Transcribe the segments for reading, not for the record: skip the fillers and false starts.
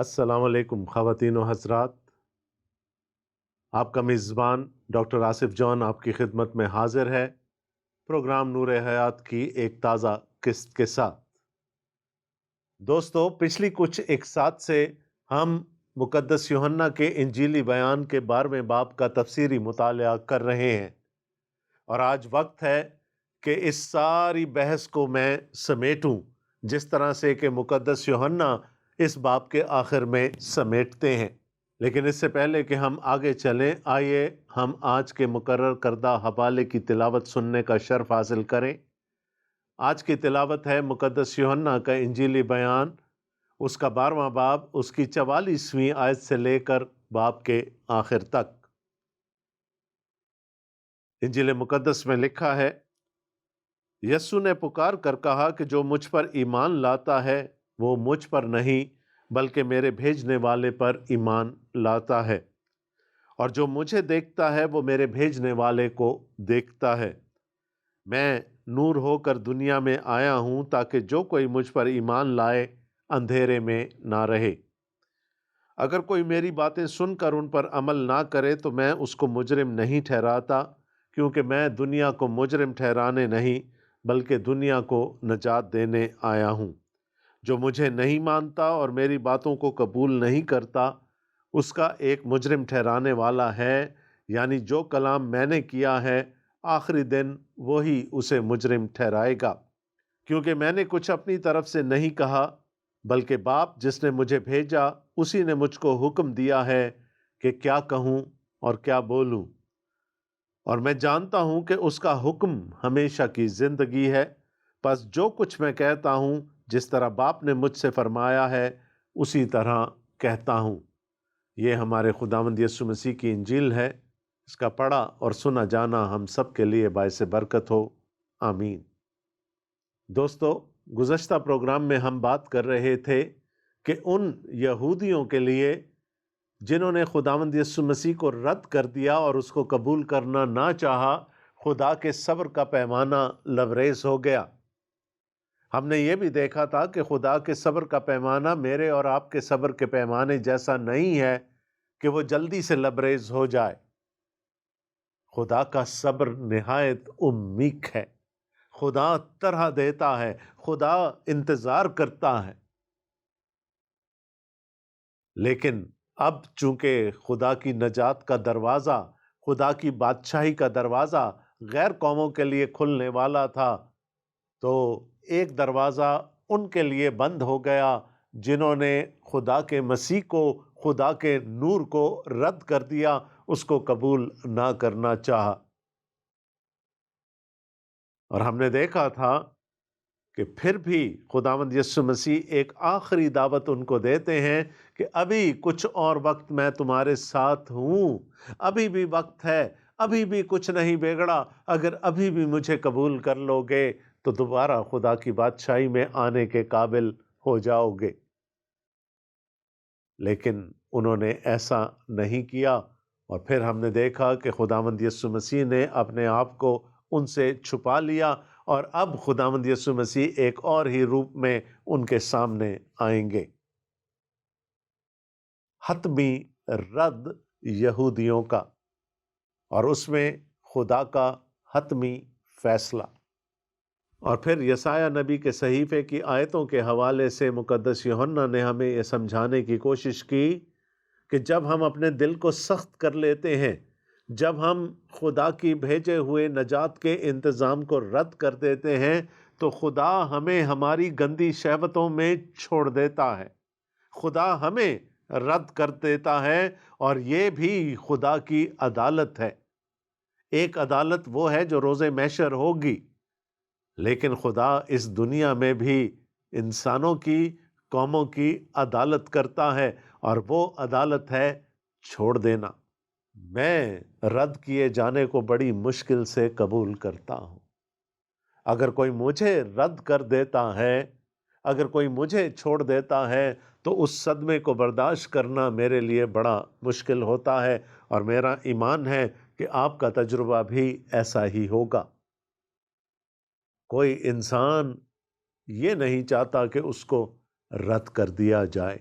السلام علیکم خواتین و حضرات، آپ کا میزبان ڈاکٹر آصف جان آپ کی خدمت میں حاضر ہے پروگرام نور حیات کی ایک تازہ قسط کے ساتھ۔ دوستو، پچھلی کچھ ایک ساتھ سے ہم مقدس یوحنا کے انجیلی بیان کے 12ویں باب کا تفسیری مطالعہ کر رہے ہیں، اور آج وقت ہے کہ اس ساری بحث کو میں سمیٹوں جس طرح سے کہ مقدس یوحنا اس باب کے آخر میں سمیٹتے ہیں۔ لیکن اس سے پہلے کہ ہم آگے چلیں، آئیے ہم آج کے مقرر کردہ حوالے کی تلاوت سننے کا شرف حاصل کریں۔ آج کی تلاوت ہے مقدس یوحنا کا انجیلی بیان، اس کا 12واں باب، اس کی 44ویں آیت سے لے کر باب کے آخر تک۔ انجیل مقدس میں لکھا ہے، یسوع نے پکار کر کہا کہ جو مجھ پر ایمان لاتا ہے وہ مجھ پر نہیں بلکہ میرے بھیجنے والے پر ایمان لاتا ہے، اور جو مجھے دیکھتا ہے وہ میرے بھیجنے والے کو دیکھتا ہے۔ میں نور ہو کر دنیا میں آیا ہوں تاکہ جو کوئی مجھ پر ایمان لائے اندھیرے میں نہ رہے۔ اگر کوئی میری باتیں سن کر ان پر عمل نہ کرے تو میں اس کو مجرم نہیں ٹھہراتا، کیونکہ میں دنیا کو مجرم ٹھہرانے نہیں بلکہ دنیا کو نجات دینے آیا ہوں۔ جو مجھے نہیں مانتا اور میری باتوں کو قبول نہیں کرتا، اس کا ایک مجرم ٹھہرانے والا ہے، یعنی جو کلام میں نے کیا ہے آخری دن وہی اسے مجرم ٹھہرائے گا، کیونکہ میں نے کچھ اپنی طرف سے نہیں کہا بلکہ باپ جس نے مجھے بھیجا اسی نے مجھ کو حکم دیا ہے کہ کیا کہوں اور کیا بولوں، اور میں جانتا ہوں کہ اس کا حکم ہمیشہ کی زندگی ہے۔ پس جو کچھ میں کہتا ہوں جس طرح باپ نے مجھ سے فرمایا ہے اسی طرح کہتا ہوں۔ یہ ہمارے خداوند یسوع مسیح کی انجیل ہے، اس کا پڑھا اور سنا جانا ہم سب کے لیے باعث برکت ہو، آمین۔ دوستو، گزشتہ پروگرام میں ہم بات کر رہے تھے کہ ان یہودیوں کے لیے جنہوں نے خداوند یسوع مسیح کو رد کر دیا اور اس کو قبول کرنا نہ چاہا، خدا کے صبر کا پیمانہ لبریز ہو گیا۔ ہم نے یہ بھی دیکھا تھا کہ خدا کے صبر کا پیمانہ میرے اور آپ کے صبر کے پیمانے جیسا نہیں ہے کہ وہ جلدی سے لبریز ہو جائے۔ خدا کا صبر نہایت عمیق ہے، خدا طرح دیتا ہے، خدا انتظار کرتا ہے، لیکن اب چونکہ خدا کی نجات کا دروازہ، خدا کی بادشاہی کا دروازہ غیر قوموں کے لیے کھلنے والا تھا، تو ایک دروازہ ان کے لیے بند ہو گیا جنہوں نے خدا کے مسیح کو، خدا کے نور کو رد کر دیا، اس کو قبول نہ کرنا چاہا۔ اور ہم نے دیکھا تھا کہ پھر بھی خداوند یسوع مسیح ایک آخری دعوت ان کو دیتے ہیں کہ ابھی کچھ اور وقت میں تمہارے ساتھ ہوں، ابھی بھی وقت ہے، ابھی بھی کچھ نہیں بگڑا، اگر ابھی بھی مجھے قبول کر لو گے تو دوبارہ خدا کی بادشاہی میں آنے کے قابل ہو جاؤ گے۔ لیکن انہوں نے ایسا نہیں کیا، اور پھر ہم نے دیکھا کہ خداوند یسوع مسیح نے اپنے آپ کو ان سے چھپا لیا، اور اب خداوند یسوع مسیح ایک اور ہی روپ میں ان کے سامنے آئیں گے۔ حتمی رد یہودیوں کا، اور اس میں خدا کا حتمی فیصلہ۔ اور پھر یسایہ نبی کے صحیفے کی آیتوں کے حوالے سے مقدس یوحنا نے ہمیں یہ سمجھانے کی کوشش کی کہ جب ہم اپنے دل کو سخت کر لیتے ہیں، جب ہم خدا کی بھیجے ہوئے نجات کے انتظام کو رد کر دیتے ہیں، تو خدا ہمیں ہماری گندی شہوتوں میں چھوڑ دیتا ہے، خدا ہمیں رد کر دیتا ہے، اور یہ بھی خدا کی عدالت ہے۔ ایک عدالت وہ ہے جو روز محشر ہوگی، لیکن خدا اس دنیا میں بھی انسانوں کی، قوموں کی عدالت کرتا ہے، اور وہ عدالت ہے چھوڑ دینا۔ میں رد کیے جانے کو بڑی مشکل سے قبول کرتا ہوں۔ اگر کوئی مجھے رد کر دیتا ہے، اگر کوئی مجھے چھوڑ دیتا ہے، تو اس صدمے کو برداشت کرنا میرے لیے بڑا مشکل ہوتا ہے، اور میرا ایمان ہے کہ آپ کا تجربہ بھی ایسا ہی ہوگا۔ کوئی انسان یہ نہیں چاہتا کہ اس کو رد کر دیا جائے۔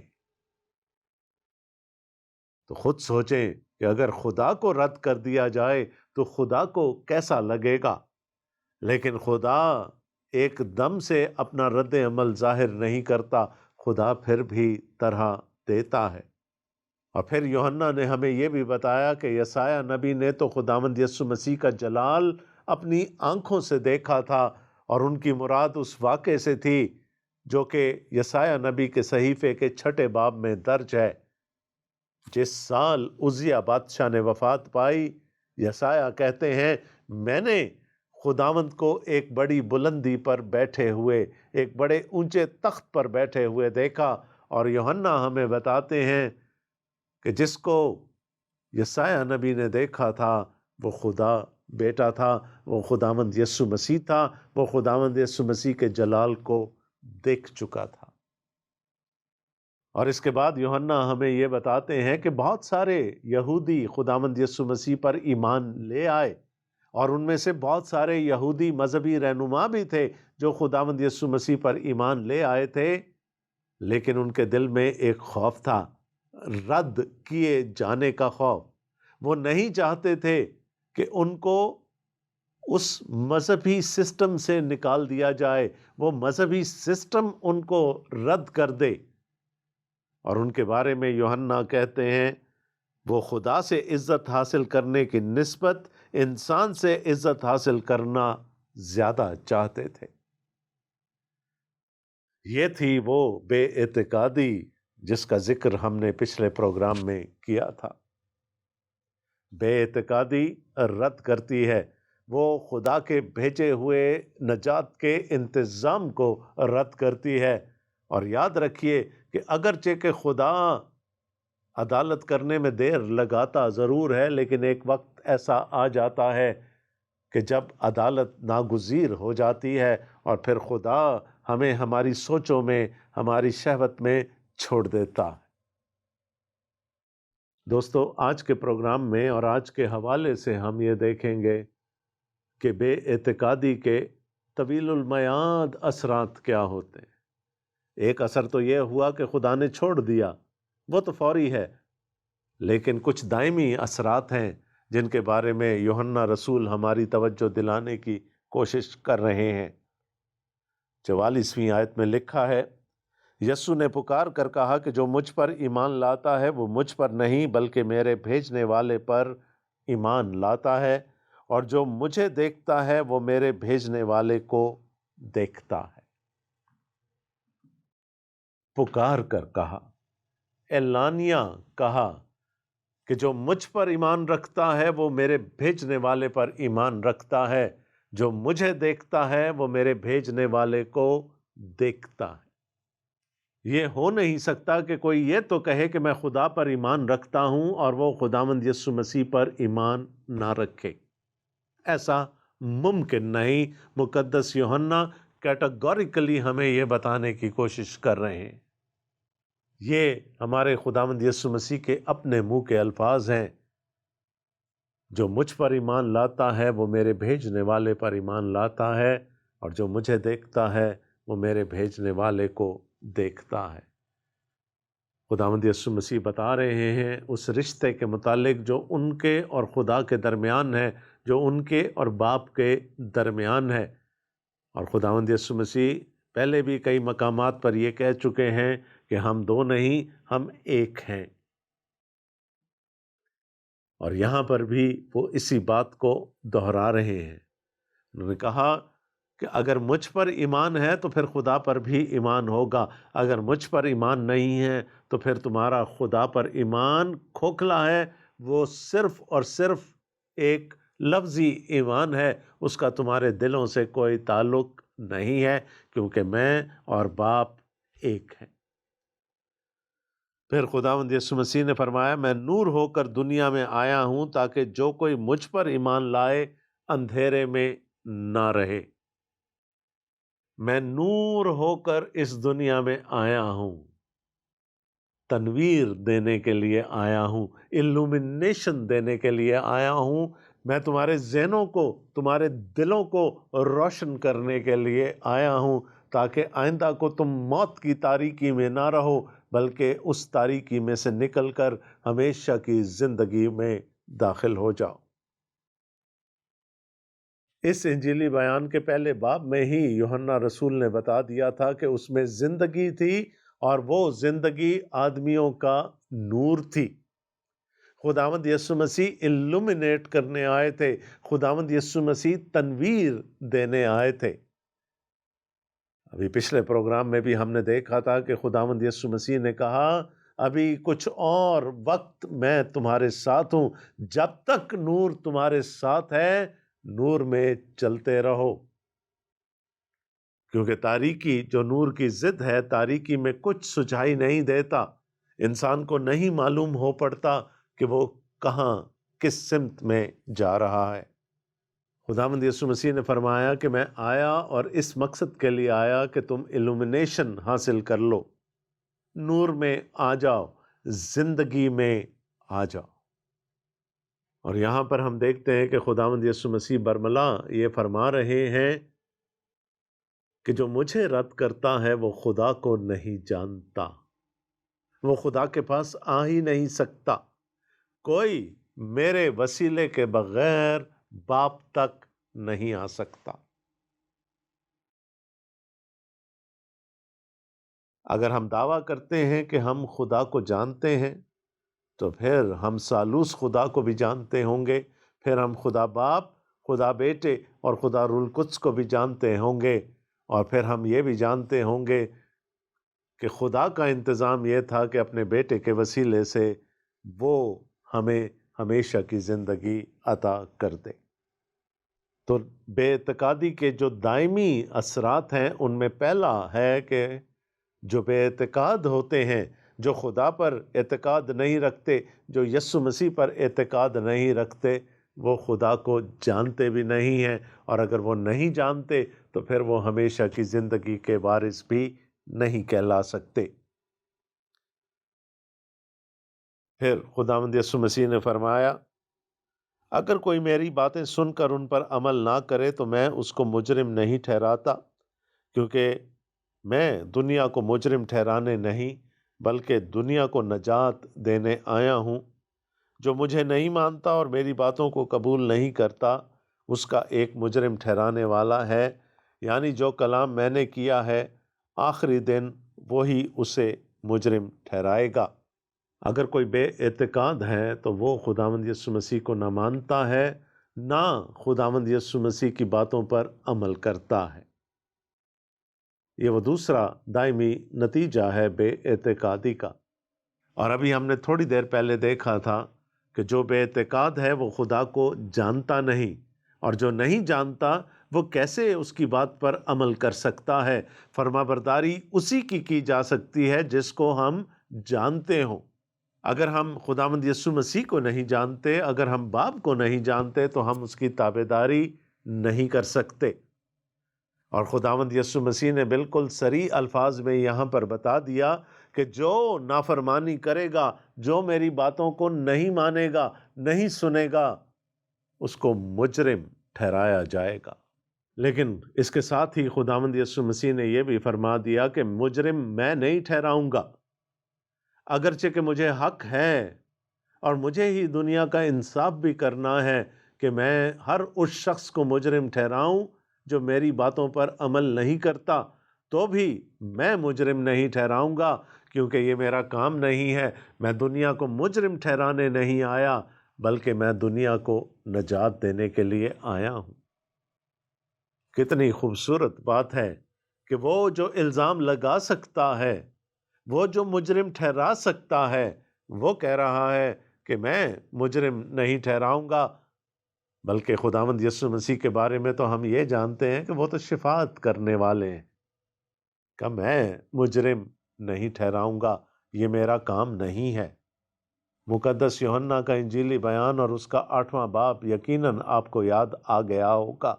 تو خود سوچیں کہ اگر خدا کو رد کر دیا جائے تو خدا کو کیسا لگے گا، لیکن خدا ایک دم سے اپنا رد عمل ظاہر نہیں کرتا، خدا پھر بھی طرح دیتا ہے۔ اور پھر یوحنا نے ہمیں یہ بھی بتایا کہ یسایہ نبی نے تو خداوند یسوع مسیح کا جلال اپنی آنکھوں سے دیکھا تھا، اور ان کی مراد اس واقعے سے تھی جو کہ یسایہ نبی کے صحیفے کے 6 باب میں درج ہے۔ جس سال عزیہ بادشاہ نے وفات پائی، یسایہ کہتے ہیں میں نے خداوند کو ایک بڑی بلندی پر بیٹھے ہوئے، ایک بڑے اونچے تخت پر بیٹھے ہوئے دیکھا، اور یوحنا ہمیں بتاتے ہیں کہ جس کو یسایہ نبی نے دیکھا تھا وہ خدا بیٹا تھا، وہ خداوند یسوع مسیح تھا، وہ خداوند یسوع مسیح کے جلال کو دیکھ چکا تھا۔ اور اس کے بعد یوحنا ہمیں یہ بتاتے ہیں کہ بہت سارے یہودی خداوند یسوع مسیح پر ایمان لے آئے، اور ان میں سے بہت سارے یہودی مذہبی رہنما بھی تھے جو خداوند یسوع مسیح پر ایمان لے آئے تھے، لیکن ان کے دل میں ایک خوف تھا، رد کیے جانے کا خوف۔ وہ نہیں چاہتے تھے کہ ان کو اس مذہبی سسٹم سے نکال دیا جائے، وہ مذہبی سسٹم ان کو رد کر دے۔ اور ان کے بارے میں یوحنا کہتے ہیں وہ خدا سے عزت حاصل کرنے کی نسبت انسان سے عزت حاصل کرنا زیادہ چاہتے تھے۔ یہ تھی وہ بے اعتقادی جس کا ذکر ہم نے پچھلے پروگرام میں کیا تھا۔ بے اعتقادی رد کرتی ہے، وہ خدا کے بھیجے ہوئے نجات کے انتظام کو رد کرتی ہے۔ اور یاد رکھیے کہ اگرچہ کہ خدا عدالت کرنے میں دیر لگاتا ضرور ہے، لیکن ایک وقت ایسا آ جاتا ہے کہ جب عدالت ناگزیر ہو جاتی ہے، اور پھر خدا ہمیں ہماری سوچوں میں، ہماری شہوت میں چھوڑ دیتا ہے۔ دوستو، آج کے پروگرام میں اور آج کے حوالے سے ہم یہ دیکھیں گے کہ بے اعتقادی کے طویل المیعاد اثرات کیا ہوتے ہیں۔ ایک اثر تو یہ ہوا کہ خدا نے چھوڑ دیا، وہ تو فوری ہے، لیکن کچھ دائمی اثرات ہیں جن کے بارے میں یوحنا رسول ہماری توجہ دلانے کی کوشش کر رہے ہیں۔ 44ویں آیت میں لکھا ہے، یسوع نے پکار کر کہا کہ جو مجھ پر ایمان لاتا ہے وہ مجھ پر نہیں بلکہ میرے بھیجنے والے پر ایمان لاتا ہے، اور جو مجھے دیکھتا ہے وہ میرے بھیجنے والے کو دیکھتا ہے۔ پکار کر کہا، اعلانیہ کہا کہ جو مجھ پر ایمان رکھتا ہے وہ میرے بھیجنے والے پر ایمان رکھتا ہے، جو مجھے دیکھتا ہے وہ میرے بھیجنے والے کو دیکھتا ہے۔ یہ ہو نہیں سکتا کہ کوئی یہ تو کہے کہ میں خدا پر ایمان رکھتا ہوں اور وہ خداوند یسوع مسیح پر ایمان نہ رکھے۔ ایسا ممکن نہیں۔ مقدس یوحنا کیٹیگوریکلی ہمیں یہ بتانے کی کوشش کر رہے ہیں۔ یہ ہمارے خداوند یسوع مسیح کے اپنے منہ کے الفاظ ہیں، جو مجھ پر ایمان لاتا ہے وہ میرے بھیجنے والے پر ایمان لاتا ہے، اور جو مجھے دیکھتا ہے وہ میرے بھیجنے والے کو دیکھتا ہے۔ خداوند یسوع مسیح بتا رہے ہیں اس رشتے کے متعلق جو ان کے اور خدا کے درمیان ہے، جو ان کے اور باپ کے درمیان ہے۔ اور خداوند یسوع مسیح پہلے بھی کئی مقامات پر یہ کہہ چکے ہیں کہ ہم دو نہیں، ہم ایک ہیں۔ اور یہاں پر بھی وہ اسی بات کو دہرا رہے ہیں۔ انہوں نے کہا کہ اگر مجھ پر ایمان ہے تو پھر خدا پر بھی ایمان ہوگا، اگر مجھ پر ایمان نہیں ہے تو پھر تمہارا خدا پر ایمان کھوکھلا ہے، وہ صرف اور صرف ایک لفظی ایمان ہے، اس کا تمہارے دلوں سے کوئی تعلق نہیں ہے، کیونکہ میں اور باپ ایک ہیں۔ پھر خداوند یسوع مسیح نے فرمایا، میں نور ہو کر دنیا میں آیا ہوں تاکہ جو کوئی مجھ پر ایمان لائے اندھیرے میں نہ رہے۔ میں نور ہو کر اس دنیا میں آیا ہوں، تنویر دینے کے لیے آیا ہوں، illumination دینے کے لیے آیا ہوں۔ میں تمہارے ذہنوں کو، تمہارے دلوں کو روشن کرنے کے لیے آیا ہوں، تاکہ آئندہ کو تم موت کی تاریکی میں نہ رہو، بلکہ اس تاریکی میں سے نکل کر ہمیشہ کی زندگی میں داخل ہو جاؤ۔ اس انجیلی بیان کے پہلے باب میں ہی یوحنا رسول نے بتا دیا تھا کہ اس میں زندگی تھی اور وہ زندگی آدمیوں کا نور تھی۔ خداوند یسوع مسیح الومینیٹ کرنے آئے تھے، خداوند یسوع مسیح تنویر دینے آئے تھے۔ ابھی پچھلے پروگرام میں بھی ہم نے دیکھا تھا کہ خداوند یسوع مسیح نے کہا ابھی کچھ اور وقت میں تمہارے ساتھ ہوں، جب تک نور تمہارے ساتھ ہے نور میں چلتے رہو، کیونکہ تاریکی جو نور کی ضد ہے، تاریکی میں کچھ سجھائی نہیں دیتا، انسان کو نہیں معلوم ہو پڑتا کہ وہ کہاں کس سمت میں جا رہا ہے۔ خداوند یسوع مسیح نے فرمایا کہ میں آیا اور اس مقصد کے لیے آیا کہ تم الومینیشن حاصل کر لو، نور میں آ جاؤ، زندگی میں آ جاؤ۔ اور یہاں پر ہم دیکھتے ہیں کہ خداوند یسوع مسیح برملا یہ فرما رہے ہیں کہ جو مجھے رد کرتا ہے وہ خدا کو نہیں جانتا، وہ خدا کے پاس آ ہی نہیں سکتا، کوئی میرے وسیلے کے بغیر باپ تک نہیں آ سکتا۔ اگر ہم دعویٰ کرتے ہیں کہ ہم خدا کو جانتے ہیں تو پھر ہم ثالوث خدا کو بھی جانتے ہوں گے، پھر ہم خدا باپ، خدا بیٹے اور خدا روح القدس کو بھی جانتے ہوں گے، اور پھر ہم یہ بھی جانتے ہوں گے کہ خدا کا انتظام یہ تھا کہ اپنے بیٹے کے وسیلے سے وہ ہمیں ہمیشہ کی زندگی عطا کر دے۔ تو بے اعتقادی کے جو دائمی اثرات ہیں ان میں پہلا ہے کہ جو بے اعتقاد ہوتے ہیں، جو خدا پر اعتقاد نہیں رکھتے، جو یسوع مسیح پر اعتقاد نہیں رکھتے، وہ خدا کو جانتے بھی نہیں ہیں، اور اگر وہ نہیں جانتے تو پھر وہ ہمیشہ کی زندگی کے وارث بھی نہیں کہلا سکتے۔ پھر خداوند یسوع مسیح نے فرمایا اگر کوئی میری باتیں سن کر ان پر عمل نہ کرے تو میں اس کو مجرم نہیں ٹھہراتا، کیونکہ میں دنیا کو مجرم ٹھہرانے نہیں بلکہ دنیا کو نجات دینے آیا ہوں۔ جو مجھے نہیں مانتا اور میری باتوں کو قبول نہیں کرتا اس کا ایک مجرم ٹھہرانے والا ہے، یعنی جو کلام میں نے کیا ہے آخری دن وہی اسے مجرم ٹھہرائے گا۔ اگر کوئی بے اعتقاد ہے تو وہ خداوند یسوع مسیح کو نہ مانتا ہے، نہ خداوند یسوع مسیح کی باتوں پر عمل کرتا ہے۔ یہ وہ دوسرا دائمی نتیجہ ہے بے اعتقادی کا۔ اور ابھی ہم نے تھوڑی دیر پہلے دیکھا تھا کہ جو بے اعتقاد ہے وہ خدا کو جانتا نہیں، اور جو نہیں جانتا وہ کیسے اس کی بات پر عمل کر سکتا ہے؟ فرما برداری اسی کی جا سکتی ہے جس کو ہم جانتے ہوں۔ اگر ہم خداوند یسوع مسیح کو نہیں جانتے، اگر ہم باپ کو نہیں جانتے تو ہم اس کی تابعداری نہیں کر سکتے۔ اور خداوند یسوع مسیح نے بالکل صریح الفاظ میں یہاں پر بتا دیا کہ جو نافرمانی کرے گا، جو میری باتوں کو نہیں مانے گا، نہیں سنے گا، اس کو مجرم ٹھہرایا جائے گا۔ لیکن اس کے ساتھ ہی خداوند یسوع مسیح نے یہ بھی فرما دیا کہ مجرم میں نہیں ٹھہراؤں گا، اگرچہ کہ مجھے حق ہے اور مجھے ہی دنیا کا انصاف بھی کرنا ہے کہ میں ہر اس شخص کو مجرم ٹھہراؤں جو میری باتوں پر عمل نہیں کرتا، تو بھی میں مجرم نہیں ٹھہراؤں گا، کیونکہ یہ میرا کام نہیں ہے۔ میں دنیا کو مجرم ٹھہرانے نہیں آیا بلکہ میں دنیا کو نجات دینے کے لیے آیا ہوں۔ کتنی خوبصورت بات ہے کہ وہ جو الزام لگا سکتا ہے، وہ جو مجرم ٹھہرا سکتا ہے، وہ کہہ رہا ہے کہ میں مجرم نہیں ٹھہراؤں گا، بلکہ خداوند یسوع مسیح کے بارے میں تو ہم یہ جانتے ہیں کہ وہ تو شفاعت کرنے والے ہیں، کہ میں مجرم نہیں ٹھہراؤں گا، یہ میرا کام نہیں ہے۔ مقدس یوحنا کا انجیلی بیان اور اس کا 8واں باب یقیناً آپ کو یاد آ گیا ہوگا۔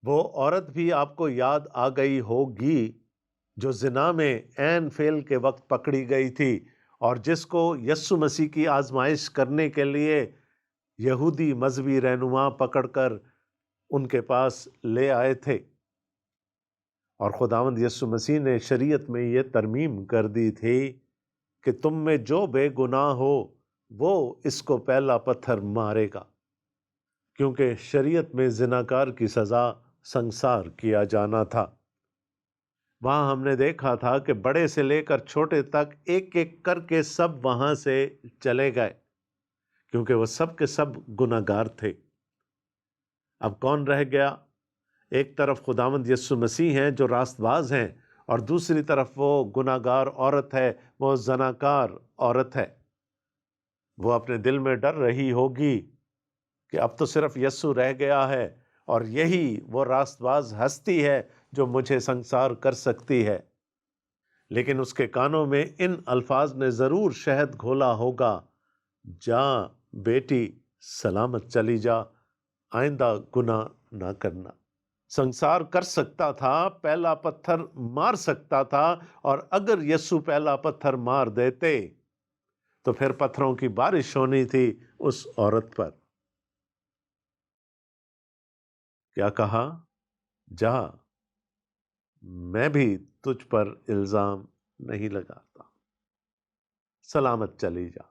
وہ عورت بھی آپ کو یاد آ گئی ہوگی جو زنا میں عین فعل کے وقت پکڑی گئی تھی، اور جس کو یسوع مسیح کی آزمائش کرنے کے لیے یہودی مذہبی رہنما پکڑ کر ان کے پاس لے آئے تھے، اور خداوند یسوع مسیح نے شریعت میں یہ ترمیم کر دی تھی کہ تم میں جو بے گناہ ہو وہ اس کو پہلا پتھر مارے گا، کیونکہ شریعت میں زناکار کی سزا سنسار کیا جانا تھا۔ وہاں ہم نے دیکھا تھا کہ بڑے سے لے کر چھوٹے تک ایک ایک کر کے سب وہاں سے چلے گئے، کیونکہ وہ سب کے سب گناہگار تھے۔ اب کون رہ گیا؟ ایک طرف خداوند یسوع مسیح ہیں جو راست باز ہیں، اور دوسری طرف وہ گناہگار عورت ہے، وہ زناکار عورت ہے۔ وہ اپنے دل میں ڈر رہی ہوگی کہ اب تو صرف یسوع رہ گیا ہے، اور یہی وہ راست باز ہستی ہے جو مجھے سنسار کر سکتی ہے۔ لیکن اس کے کانوں میں ان الفاظ نے ضرور شہد گھولا ہوگا، جا بیٹی، سلامت چلی جا، آئندہ گناہ نہ کرنا۔ سنسار کر سکتا تھا، پہلا پتھر مار سکتا تھا، اور اگر یسوع پہلا پتھر مار دیتے تو پھر پتھروں کی بارش ہونی تھی اس عورت پر۔ کیا کہا؟ جا، میں بھی تجھ پر الزام نہیں لگاتا، سلامت چلی جا۔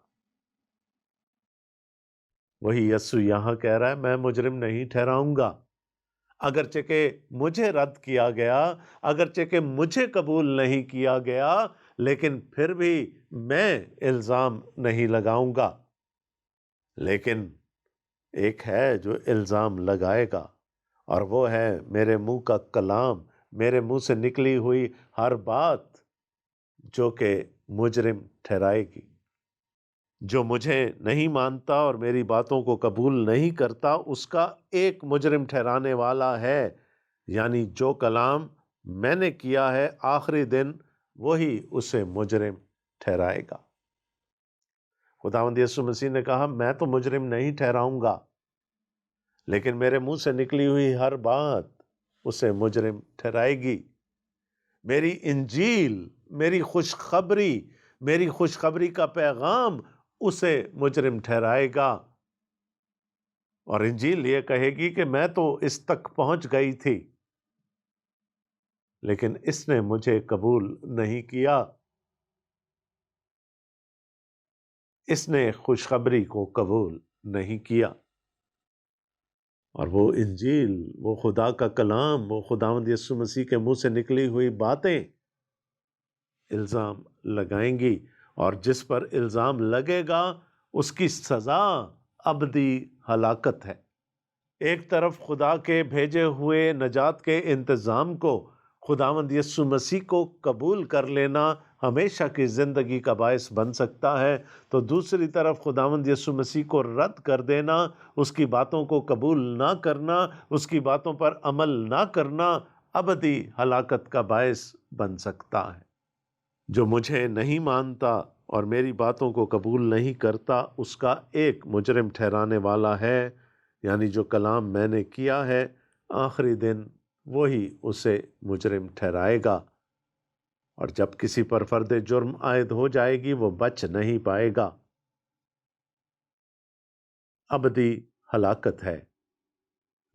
وہی یسوع یہاں کہہ رہا ہے، میں مجرم نہیں ٹھہراؤں گا، اگرچہ کہ مجھے رد کیا گیا، اگرچہ کہ مجھے قبول نہیں کیا گیا، لیکن پھر بھی میں الزام نہیں لگاؤں گا۔ لیکن ایک ہے جو الزام لگائے گا، اور وہ ہے میرے منہ کا کلام، میرے منہ سے نکلی ہوئی ہر بات جو کہ مجرم ٹھہرائے گی۔ جو مجھے نہیں مانتا اور میری باتوں کو قبول نہیں کرتا، اس کا ایک مجرم ٹھہرانے والا ہے، یعنی جو کلام میں نے کیا ہے آخری دن وہی اسے مجرم ٹھہرائے گا۔ خداوند یسوع مسیح نے کہا، میں تو مجرم نہیں ٹھہراؤں گا، لیکن میرے منہ سے نکلی ہوئی ہر بات اسے مجرم ٹھہرائے گی۔ میری انجیل، میری خوشخبری کا پیغام اسے مجرم ٹھہرائے گا، اور انجیل یہ کہے گی کہ میں تو اس تک پہنچ گئی تھی، لیکن اس نے مجھے قبول نہیں کیا، اس نے خوشخبری کو قبول نہیں کیا۔ اور وہ انجیل، وہ خدا کا کلام، وہ خداوند یسوع مسیح کے منہ سے نکلی ہوئی باتیں الزام لگائیں گی، اور جس پر الزام لگے گا اس کی سزا ابدی ہلاکت ہے۔ ایک طرف خدا کے بھیجے ہوئے نجات کے انتظام کو، خداوند یسوع مسیح کو قبول کر لینا ہمیشہ کی زندگی کا باعث بن سکتا ہے، تو دوسری طرف خداوند یسوع مسیح کو رد کر دینا، اس کی باتوں کو قبول نہ کرنا، اس کی باتوں پر عمل نہ کرنا ابدی ہلاکت کا باعث بن سکتا ہے۔ جو مجھے نہیں مانتا اور میری باتوں کو قبول نہیں کرتا، اس کا ایک مجرم ٹھہرانے والا ہے، یعنی جو کلام میں نے کیا ہے آخری دن وہی اسے مجرم ٹھہرائے گا، اور جب کسی پر فرد جرم عائد ہو جائے گی وہ بچ نہیں پائے گا۔ ابدی ہلاکت ہے۔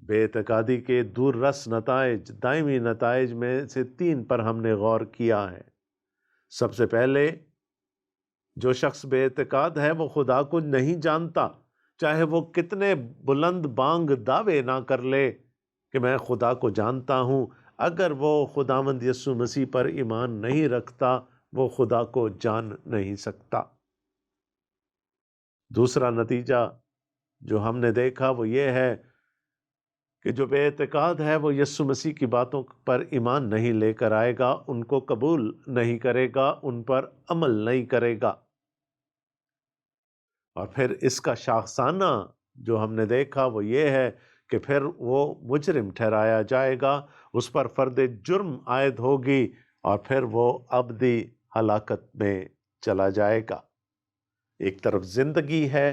بے اعتقادی کے دور رس نتائج، دائمی نتائج میں سے 3 پر ہم نے غور کیا ہے۔ سب سے پہلے، جو شخص بے اعتقاد ہے وہ خدا کو نہیں جانتا، چاہے وہ کتنے بلند بانگ دعوے نہ کر لے کہ میں خدا کو جانتا ہوں، اگر وہ خداوند یسوع مسیح پر ایمان نہیں رکھتا وہ خدا کو جان نہیں سکتا۔ دوسرا نتیجہ جو ہم نے دیکھا وہ یہ ہے کہ جو بے اعتقاد ہے وہ یسوع مسیح کی باتوں پر ایمان نہیں لے کر آئے گا، ان کو قبول نہیں کرے گا، ان پر عمل نہیں کرے گا، اور پھر اس کا شاخسانہ جو ہم نے دیکھا وہ یہ ہے کہ پھر وہ مجرم ٹھہرایا جائے گا، اس پر فرد جرم عائد ہوگی، اور پھر وہ ابدی ہلاکت میں چلا جائے گا۔ ایک طرف زندگی ہے،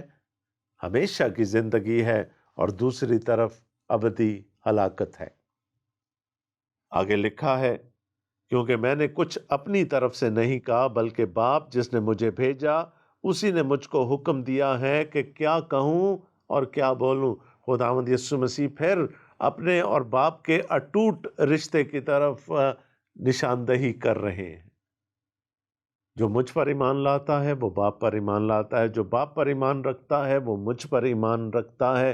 ہمیشہ کی زندگی ہے، اور دوسری طرف ابدی ہلاکت ہے۔ آگے لکھا ہے، کیونکہ میں نے کچھ اپنی طرف سے نہیں کہا، بلکہ باپ جس نے مجھے بھیجا اسی نے مجھ کو حکم دیا ہے کہ کیا کہوں اور کیا بولوں۔ خداوند یسوع مسیح پھر اپنے اور باپ کے اٹوٹ رشتے کی طرف نشاندہی کر رہے ہیں۔ جو مجھ پر ایمان لاتا ہے وہ باپ پر ایمان لاتا ہے، جو باپ پر ایمان رکھتا ہے وہ مجھ پر ایمان رکھتا ہے،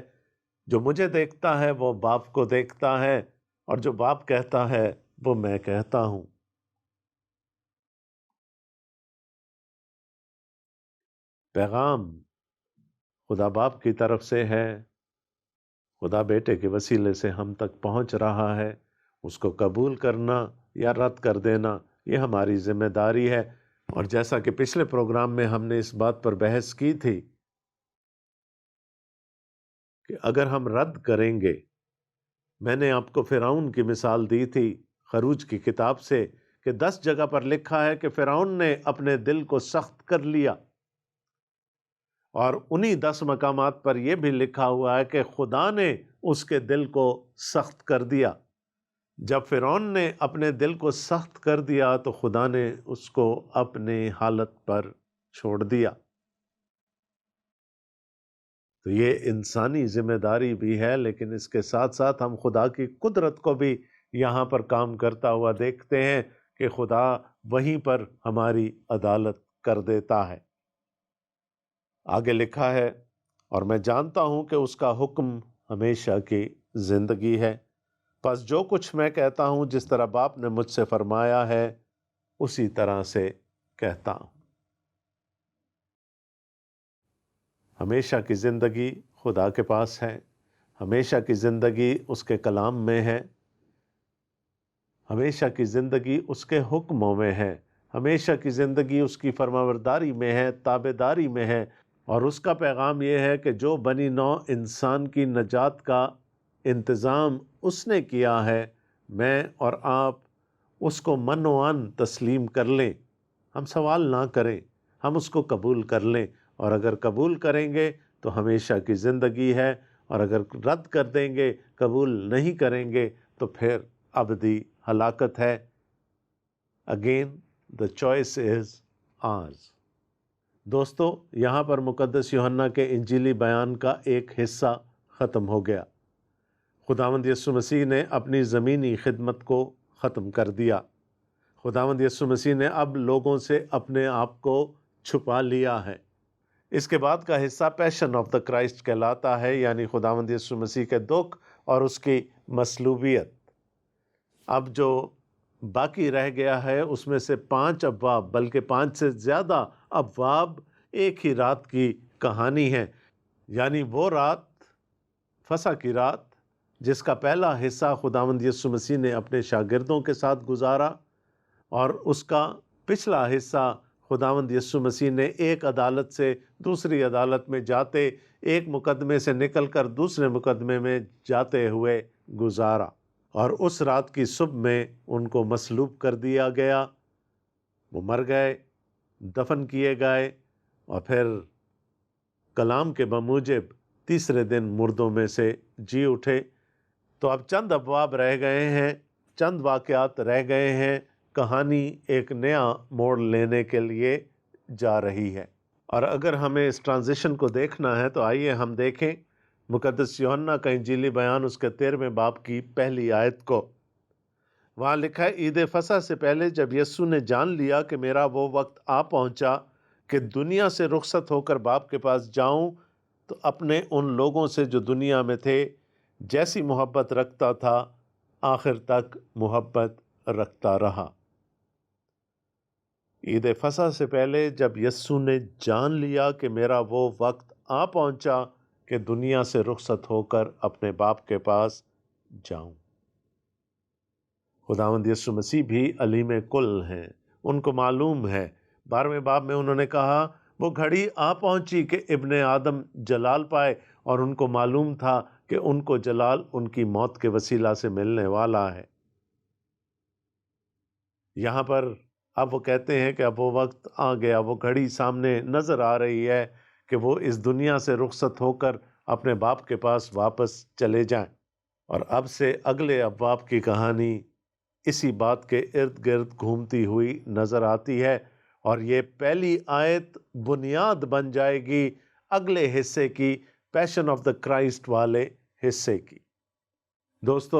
جو مجھے دیکھتا ہے وہ باپ کو دیکھتا ہے، اور جو باپ کہتا ہے وہ میں کہتا ہوں۔ پیغام خدا باپ کی طرف سے ہے، خدا بیٹے کے وسیلے سے ہم تک پہنچ رہا ہے۔ اس کو قبول کرنا یا رد کر دینا یہ ہماری ذمہ داری ہے، اور جیسا کہ پچھلے پروگرام میں ہم نے اس بات پر بحث کی تھی کہ اگر ہم رد کریں گے، میں نے آپ کو فرعون کی مثال دی تھی خروج کی کتاب سے کہ 10 جگہ پر لکھا ہے کہ فرعون نے اپنے دل کو سخت کر لیا، اور انہی 10 مقامات پر یہ بھی لکھا ہوا ہے کہ خدا نے اس کے دل کو سخت کر دیا۔ جب فرعون نے اپنے دل کو سخت کر دیا تو خدا نے اس کو اپنے حالت پر چھوڑ دیا۔ تو یہ انسانی ذمہ داری بھی ہے، لیکن اس کے ساتھ ساتھ ہم خدا کی قدرت کو بھی یہاں پر کام کرتا ہوا دیکھتے ہیں کہ خدا وہیں پر ہماری عدالت کر دیتا ہے۔ آگے لکھا ہے، اور میں جانتا ہوں کہ اس کا حکم ہمیشہ کی زندگی ہے، پس جو کچھ میں کہتا ہوں جس طرح باپ نے مجھ سے فرمایا ہے اسی طرح سے کہتا ہوں۔ ہمیشہ کی زندگی خدا کے پاس ہے، ہمیشہ کی زندگی اس کے کلام میں ہے، ہمیشہ کی زندگی اس کے حکموں میں ہے، ہمیشہ کی زندگی اس کی فرمانبرداری میں ہے، تابعداری میں ہے، اور اس کا پیغام یہ ہے کہ جو بنی نوع انسان کی نجات کا انتظام اس نے کیا ہے، میں اور آپ اس کو من و عن تسلیم کر لیں، ہم سوال نہ کریں، ہم اس کو قبول کر لیں، اور اگر قبول کریں گے تو ہمیشہ کی زندگی ہے، اور اگر رد کر دیں گے، قبول نہیں کریں گے تو پھر ابدی ہلاکت ہے۔ Again the choice is ours۔ دوستو، یہاں پر مقدس یوحنا کے انجیلی بیان کا ایک حصہ ختم ہو گیا۔ خداوند یسوع مسیح نے اپنی زمینی خدمت کو ختم کر دیا۔ خداوند یسوع مسیح نے اب لوگوں سے اپنے آپ کو چھپا لیا ہے۔ اس کے بعد کا حصہ پیشن آف دا کرائسٹ کہلاتا ہے، یعنی خداوند یسوع مسیح کے دکھ اور اس کی مصلوبیت۔ اب جو باقی رہ گیا ہے اس میں سے 5 ابواب، بلکہ 5 سے زیادہ ابواب ایک ہی رات کی کہانی ہے، یعنی وہ رات، فسح کی رات، جس کا پہلا حصہ خداوند یسوع مسیح نے اپنے شاگردوں کے ساتھ گزارا، اور اس کا پچھلا حصہ خداوند یسوع مسیح نے ایک عدالت سے دوسری عدالت میں جاتے، ایک مقدمے سے نکل کر دوسرے مقدمے میں جاتے ہوئے گزارا، اور اس رات کی صبح میں ان کو مصلوب کر دیا گیا، وہ مر گئے، دفن کیے گئے، اور پھر کلام کے بموجب تیسرے دن مردوں میں سے جی اٹھے۔ تو اب چند ابواب رہ گئے ہیں، چند واقعات رہ گئے ہیں، کہانی ایک نیا موڑ لینے کے لیے جا رہی ہے۔ اور اگر ہمیں اس ٹرانزیشن کو دیکھنا ہے تو آئیے ہم دیکھیں مقدس یوحنا کا انجیلی بیان اس کے 13ویں باب کی پہلی آیت کو۔ وہاں لکھا ہے، عید فصح سے پہلے جب یسوع نے جان لیا کہ میرا وہ وقت آ پہنچا کہ دنیا سے رخصت ہو کر باپ کے پاس جاؤں، تو اپنے ان لوگوں سے جو دنیا میں تھے جیسی محبت رکھتا تھا آخر تک محبت رکھتا رہا۔ عید فصح سے پہلے جب یسوع نے جان لیا کہ میرا وہ وقت آ پہنچا کہ دنیا سے رخصت ہو کر اپنے باپ کے پاس جاؤں۔ خداوند یسوع مسیح بھی علیم کل ہیں، ان کو معلوم ہے۔ 12ویں باب میں انہوں نے کہا وہ گھڑی آ پہنچی کہ ابن آدم جلال پائے، اور ان کو معلوم تھا کہ ان کو جلال ان کی موت کے وسیلہ سے ملنے والا ہے۔ یہاں پر اب وہ کہتے ہیں کہ اب وہ وقت آ گیا، وہ گھڑی سامنے نظر آ رہی ہے کہ وہ اس دنیا سے رخصت ہو کر اپنے باپ کے پاس واپس چلے جائیں۔ اور اب سے اگلے ابواب کی کہانی اسی بات کے ارد گرد گھومتی ہوئی نظر آتی ہے، اور یہ پہلی آیت بنیاد بن جائے گی اگلے حصے کی، پیشن آف دا کرائسٹ والے حصے کی۔ دوستو